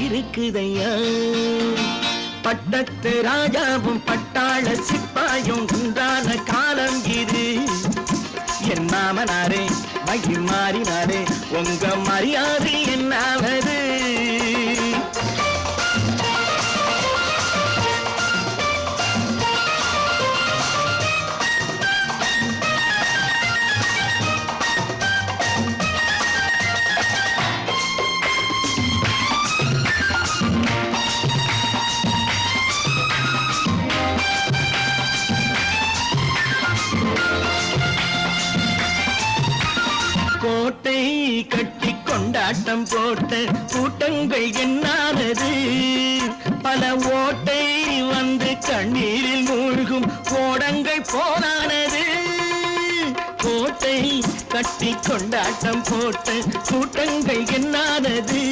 இருக்குதையா பட்டத்து ராஜாவும் பட்டாள சிப்பாயும் உண்டான காலம் இது என் மாமனாரே மகி மாறினாரே உங்க மரியாதை என்னாவது கோட்டை கட்டி கொண்டாட்டம் போட்ட கூட்டங்கள் என்னானது பல ஓட்டை வந்து கண்ணீரில் மூழ்கும் ஓடங்கள் போனானது கோட்டை கட்டி கொண்டாட்டம் போட்ட கூட்டங்கள் என்னானது